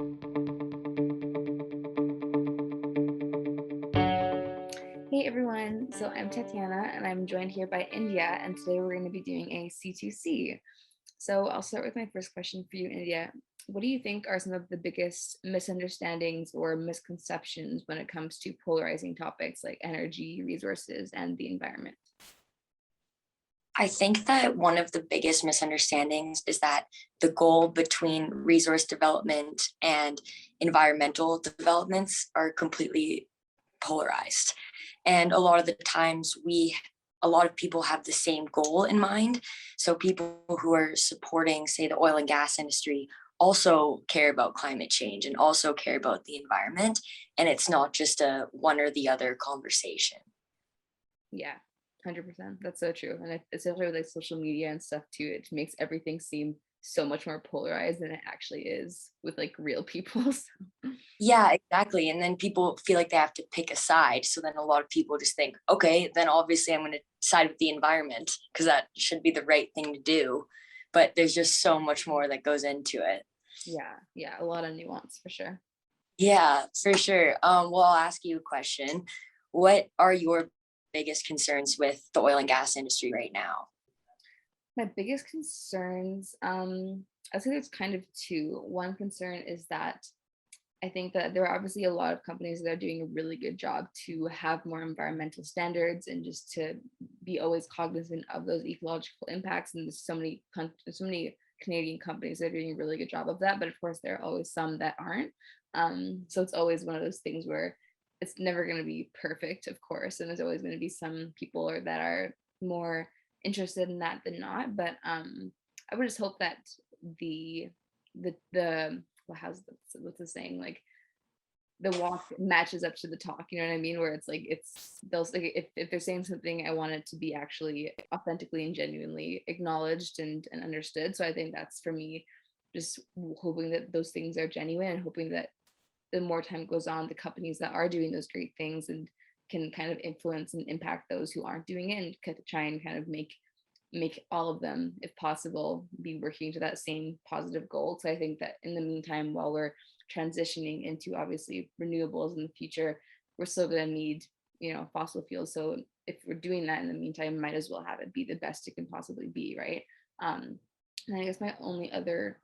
Hey everyone, so I'm Tatiana and I'm joined here by India, and today we're going to be doing a C2C. So I'll start with my first question for you, India. What do you think are some of the biggest misunderstandings or misconceptions when it comes to polarizing topics like energy, resources, and the environment? I think that one of the biggest misunderstandings is that the goal between resource development and environmental developments are completely polarized. And a lot of the times a lot of people have the same goal in mind. So people who are supporting, say, the oil and gas industry also care about climate change and also care about the environment. And it's not just a one or the other conversation. Yeah, 100%. That's so true. And especially with like social media and stuff too, it makes everything seem so much more polarized than it actually is with like real people. So, Yeah, exactly. And then people feel like they have to pick a side. So then a lot of people just think, okay, then obviously I'm going to side with the environment because that should be the right thing to do. But there's just so much more that goes into it. yeah, a lot of nuance for sure. Yeah, for sure. Well, I'll ask you a question. What are your biggest concerns with the oil and gas industry right now? My biggest concerns, I'd say there's kind of two. One concern is that I think that there are obviously a lot of companies that are doing a really good job to have more environmental standards and just to be always cognizant of those ecological impacts. And so many Canadian companies that are doing a really good job of that. But of course, there are always some that aren't. So it's always one of those things where it's never going to be perfect, of course, and there's always going to be some people that are more interested in that than not. But I would just hope that the the well, what's the saying, like the walk matches up to the talk, you know what I mean, where it's like they'll like if they're saying something, I want it to be actually authentically and genuinely acknowledged and understood. So I think that's for me, just hoping that those things are genuine and hoping that the more time goes on, the companies that are doing those great things and can kind of influence and impact those who aren't doing it and try and kind of make all of them, if possible, be working to that same positive goal. So I think that in the meantime, while we're transitioning into obviously renewables in the future, we're still going to need, fossil fuels. So if we're doing that in the meantime, might as well have it be the best it can possibly be, right? And I guess my other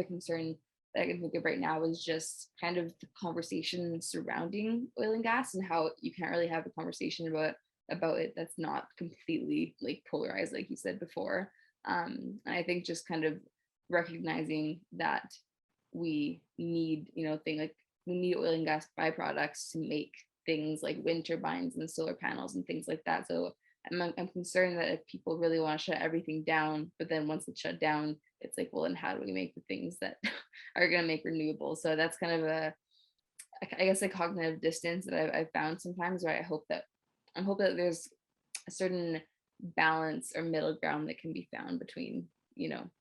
concern that I can think of right now is just kind of the conversation surrounding oil and gas and how you can't really have a conversation about it that's not completely like polarized, like you said before. And I think just kind of recognizing that we need, thing like we need oil and gas byproducts to make things like wind turbines and solar panels and things like that. So I'm concerned that if people really want to shut everything down, but then once it's shut down, it's like, well, then how do we make the things that are going to make renewables? So that's kind of I guess, a cognitive distance that I've found sometimes, where I hope that there's a certain balance or middle ground that can be found between,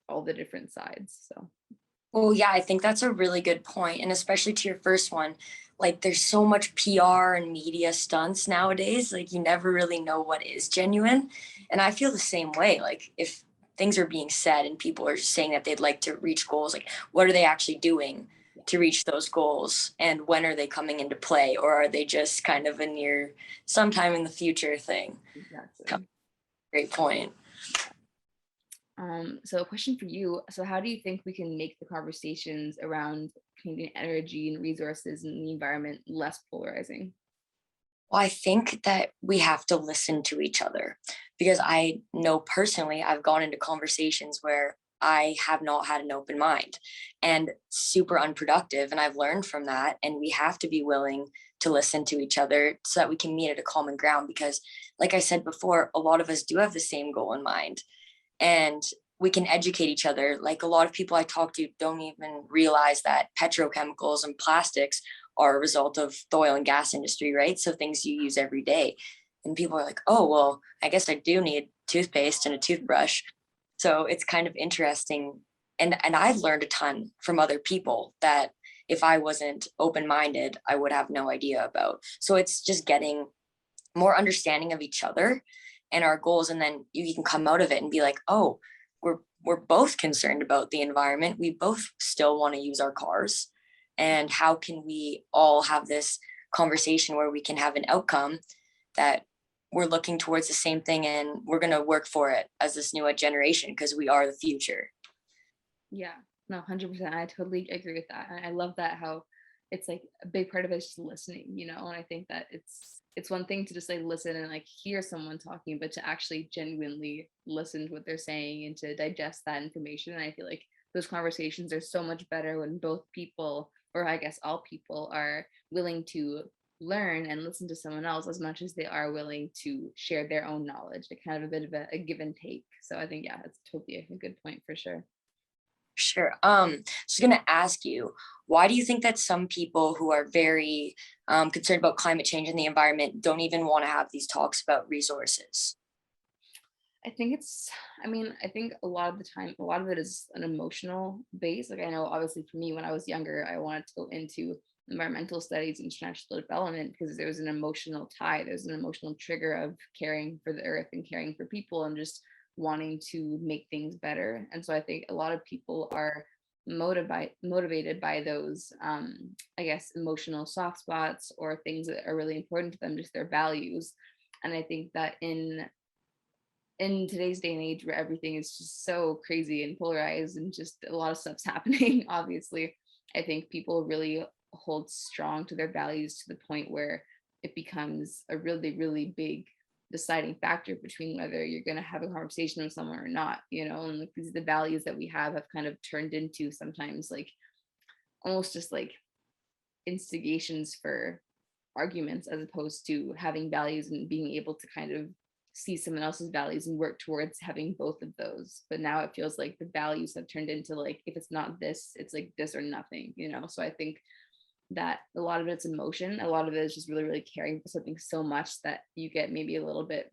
all the different sides. So Well, yeah, I think that's a really good point, and especially to your first one, like there's so much PR and media stunts nowadays, like you never really know what is genuine. And I feel the same way. Like if things are being said and people are saying that they'd like to reach goals, like what are they actually doing yeah, to reach those goals and when are they coming into play, or are they just kind of a near sometime in the future thing? exactly. Great point. So a question for you. So how do you think we can make the conversations around Canadian energy and resources and the environment less polarizing? Well, I think that we have to listen to each other because I know personally I've gone into conversations where I have not had an open mind and super unproductive. And I've learned from that. And we have to be willing to listen to each other so that we can meet at a common ground. Because, like I said before, a lot of us do have the same goal in mind and we can educate each other. Like a lot of people I talk to don't even realize that petrochemicals and plastics are a result of the oil and gas industry, right? So things you use every day. And people are like, oh, well, I guess I do need toothpaste and a toothbrush. So it's kind of interesting. And I've learned a ton from other people that if I wasn't open minded, I would have no idea about. So it's just getting more understanding of each other and our goals. And then you can come out of it and be like, oh, we're both concerned about the environment. We both still want to use our cars. and how can we all have this conversation where we can have an outcome that we're looking towards the same thing, and we're going to work for it as this new generation because we are the future. Yeah, no, 100%. I totally agree with that. And I love that how it's like a big part of it is just listening, you know? And I think that it's one thing to just like listen and like hear someone talking, but to actually genuinely listen to what they're saying and to digest that information. And I feel like those conversations are so much better when both people, or I guess all people, are willing to learn and listen to someone else as much as they are willing to share their own knowledge. Like kind of a bit of a give and take. So I think, yeah, it's totally a good point for sure. Sure. Just gonna ask you, why do you think that some people who are very concerned about climate change and the environment don't even want to have these talks about resources? I think I mean, I think a lot of the time, a lot of it is an emotional base. Like I know obviously for me, when I was younger, I wanted to go into environmental studies, international development, because there was an emotional tie, there's an emotional trigger of caring for the earth and caring for people and just wanting to make things better. And so I think a lot of people are motivated by those I guess emotional soft spots or things that are really important to them, just their values. And I think that in today's day and age where everything is just so crazy and polarized and just a lot of stuff's happening, obviously, I think people really hold strong to their values to the point where it becomes a really, really big deciding factor between whether you're going to have a conversation with someone or not, you know. And like these the values that we have kind of turned into sometimes like almost just like instigations for arguments as opposed to having values and being able to kind of see someone else's values and work towards having both of those. But now it feels like the values have turned into like if it's not this, it's like this or nothing, you know. So I think that a lot of it's emotion, a lot of it is just really, really caring for something so much that you get maybe a little bit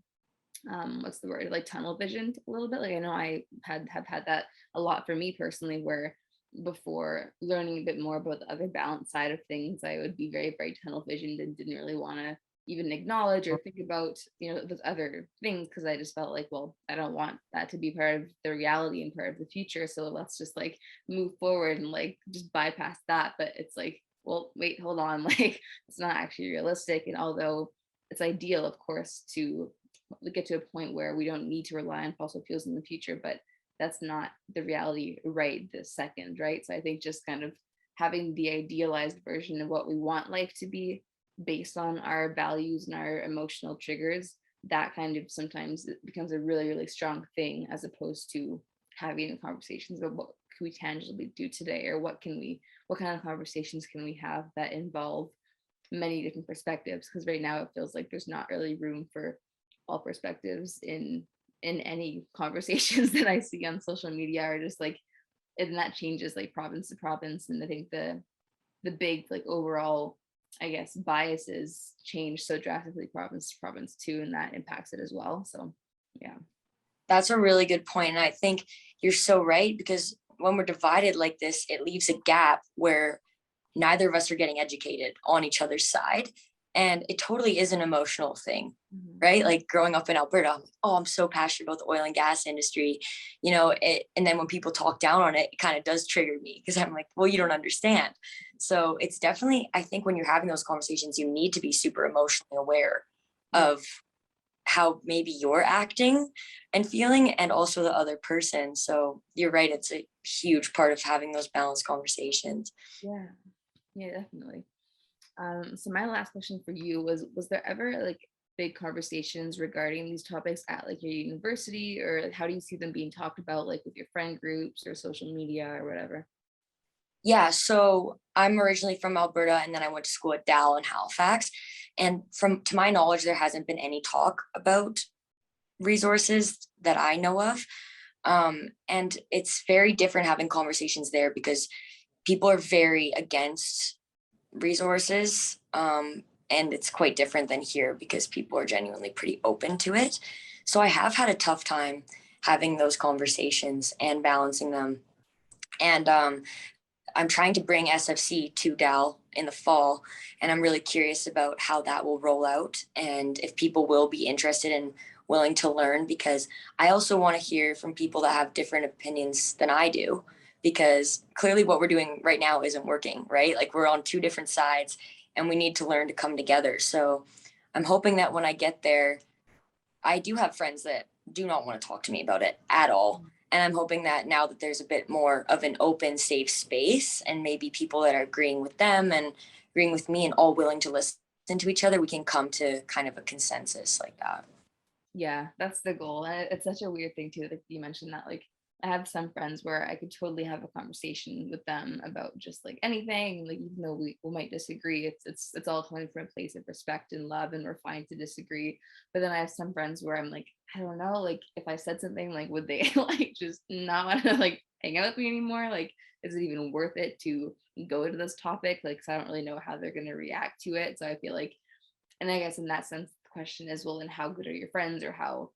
what's the word, like tunnel visioned a little bit. Like I know I have had that a lot for me personally, where before learning a bit more about the other balance side of things, I would be very, very tunnel visioned and didn't really want to even acknowledge or think about, you know, those other things because I just felt like, well, I don't want that to be part of the reality and part of the future. So let's just like move forward and like just bypass that. But it's like, well, wait, hold on, like it's not actually realistic. And although it's ideal, of course, to get to a point where we don't need to rely on fossil fuels in the future, but that's not the reality right this second, right? So I think just kind of having the idealized version of what we want life to be based on our values and our emotional triggers, that kind of sometimes it becomes a really, really strong thing as opposed to having conversations about what can we tangibly do today, or what kind of conversations can we have that involve many different perspectives, because right now it feels like there's not really room for all perspectives in any conversations that I see on social media, or just like, and that changes like province to province. And I think the big like overall, I guess, biases change so drastically province to province too, and that impacts it as well. So yeah. That's a really good point. And I think you're so right, because when we're divided like this, it leaves a gap where neither of us are getting educated on each other's side. And it totally is an emotional thing, right? Like growing up in Alberta, I'm like, oh, I'm so passionate about the oil and gas industry, you know, and then when people talk down on it, it kind of does trigger me because I'm like, well, you don't understand. So it's definitely, I think when you're having those conversations, you need to be super emotionally aware of how maybe you're acting and feeling, and also the other person. So you're right, it's a huge part of having those balanced conversations. Yeah, yeah, definitely. So my last question for you was there ever like big conversations regarding these topics at like your university, or like, how do you see them being talked about like with your friend groups or social media or whatever? Yeah, so I'm originally from Alberta, and then I went to school at Dal in Halifax. And from to my knowledge, there hasn't been any talk about resources that I know of. And it's very different having conversations there because people are very against resources. And it's quite different than here because people are genuinely pretty open to it. So I have had a tough time having those conversations and balancing them. And I'm trying to bring SFC to Dal in the fall, and I'm really curious about how that will roll out and if people will be interested and willing to learn, because I also want to hear from people that have different opinions than I do, because clearly what we're doing right now isn't working, right? Like we're on two different sides and we need to learn to come together. So I'm hoping that when I get there, I do have friends that do not want to talk to me about it at all. And I'm hoping that now that there's a bit more of an open, safe space and maybe people that are agreeing with them and agreeing with me and all willing to listen to each other, we can come to kind of a consensus like that. Yeah, that's the goal. And it's such a weird thing too, that you mentioned that like I have some friends where I could totally have a conversation with them about just like anything, like even though we might disagree, it's all coming from a place of respect and love and we're fine to disagree. But then I have some friends where I'm like, I don't know, like if I said something, like would they like just not want to like hang out with me anymore? Like, is it even worth it to go into this topic? Like, 'cause I don't really know how they're gonna react to it. So I feel like, and I guess in that sense, the question is, well, then how good are your friends, or how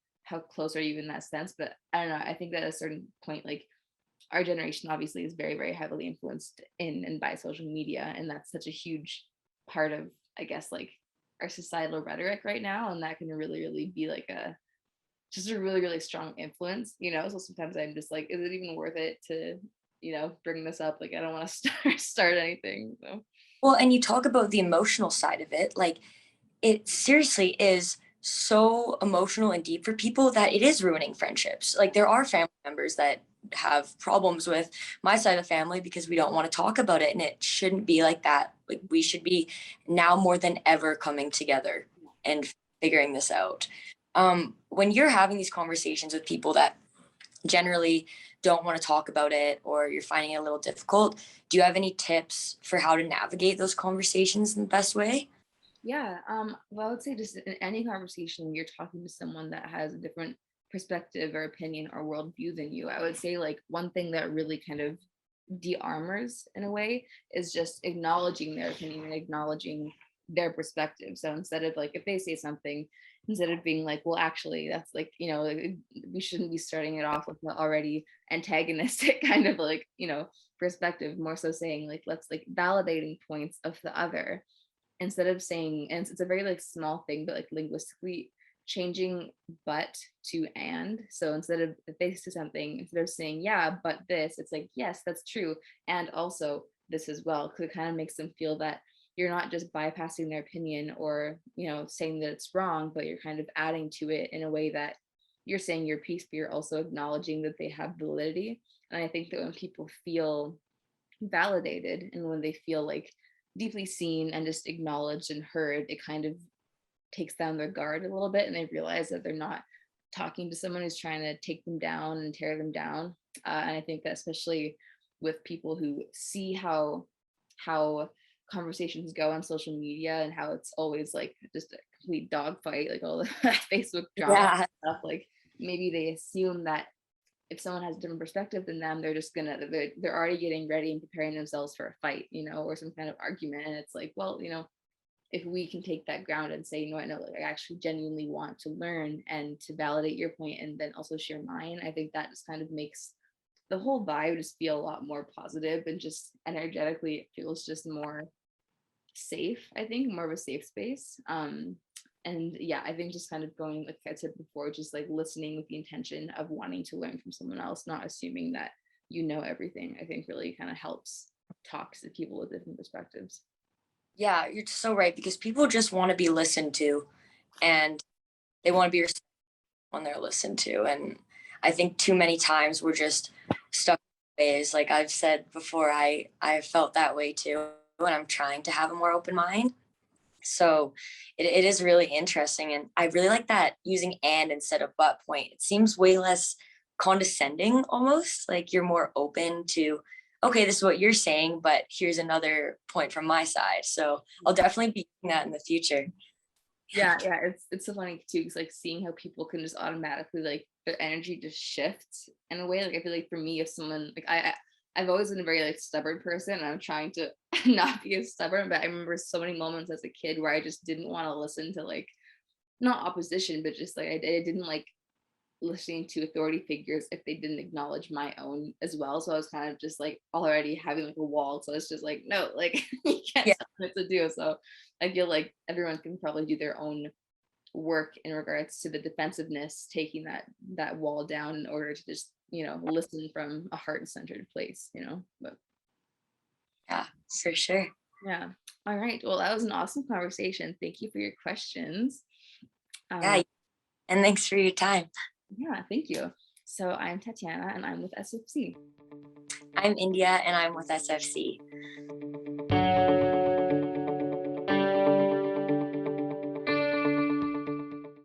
close are you in that sense? But I don't know. I think that at a certain point, like our generation obviously is very, very heavily influenced in and by social media, and that's such a huge part of, I guess, like our societal rhetoric right now, and that can really, really be like a just a really, really strong influence, you know. So sometimes I'm just like, is it even worth it to, bring this up? Like I don't want to start anything. So Well, and you talk about the emotional side of it. Like it seriously is so emotional and deep for people that it is ruining friendships. Like there are family members that have problems with my side of the family because we don't want to talk about it, and it shouldn't be like that. Like we should be now more than ever coming together and figuring this out. When you're having these conversations with people that generally don't want to talk about it or you're finding it a little difficult, do you have any tips for how to navigate those conversations in the best way? yeah, well, I would say just in any conversation when you're talking to someone that has a different perspective or opinion or worldview than you, I would say like one thing that really kind of de-armors in a way is just acknowledging their opinion and acknowledging their perspective. So instead of like if they say something, instead of being like, well, actually, that's like, like, we shouldn't be starting it off with the already antagonistic kind of like, perspective, more so saying like, let's like validating points of the other, instead of saying, and it's a very like small thing, but like linguistically changing but to and. So instead of, if they say something, instead of saying yeah but this, it's like yes, that's true, and also this as well, because it kind of makes them feel that you're not just bypassing their opinion or saying that it's wrong, but you're kind of adding to it in a way that you're saying your piece, but you're also acknowledging that they have validity. And I think that when people feel validated and when they feel like deeply seen and just acknowledged and heard, it kind of takes down their guard a little bit and they realize that they're not talking to someone who's trying to take them down and tear them down. And I think that especially with people who see how conversations go on social media and how it's always like just a complete dogfight, like all the Facebook drama Yeah. stuff, like maybe they assume that if someone has a different perspective than them, they're just gonna they're already getting ready and preparing themselves for a fight, or some kind of argument. And it's like, well, if we can take that ground and say, I know, like I actually genuinely want to learn and to validate your point and then also share mine, I think that just kind of makes the whole vibe just feel a lot more positive, and just energetically it feels just more safe, I think, more of a safe space. And yeah, I think just kind of going, like I said before, just like listening with the intention of wanting to learn from someone else, not assuming that you know everything, I think really kind of helps talk to people with different perspectives. Yeah, you're so right because people just want to be listened to and they want to be respected when they're listened to. And I think too many times we're just stuck in ways. Like I've said before, I felt that way too. And I'm trying to have a more open mind. So it is really interesting. And I really like that using and instead of but point. It seems way less condescending almost. Like you're more open to, okay, this is what you're saying, but here's another point from my side. So I'll definitely be doing that in the future. Yeah, it's so funny too, because like seeing how people can just automatically like their energy just shifts in a way. Like I feel like for me, if someone like I've always been a very like stubborn person, and I'm trying to not be as stubborn. But I remember so many moments as a kid where I just didn't want to listen to like, not opposition, but just like I didn't like listening to authority figures if they didn't acknowledge my own as well. So I was kind of just like already having like a wall. So it's just like, no, like you can't Yeah. tell me what to do. So I feel like everyone can probably do their own work in regards to the defensiveness, taking that wall down in order to just, listen from a heart-centered place. But Yeah, for sure. yeah. All right. Well, that was an awesome conversation. Thank you for your questions. Yeah, Um, and thanks for your time. yeah, thank you. So I'm Tatiana and I'm with SFC. I'm India and I'm with SFC.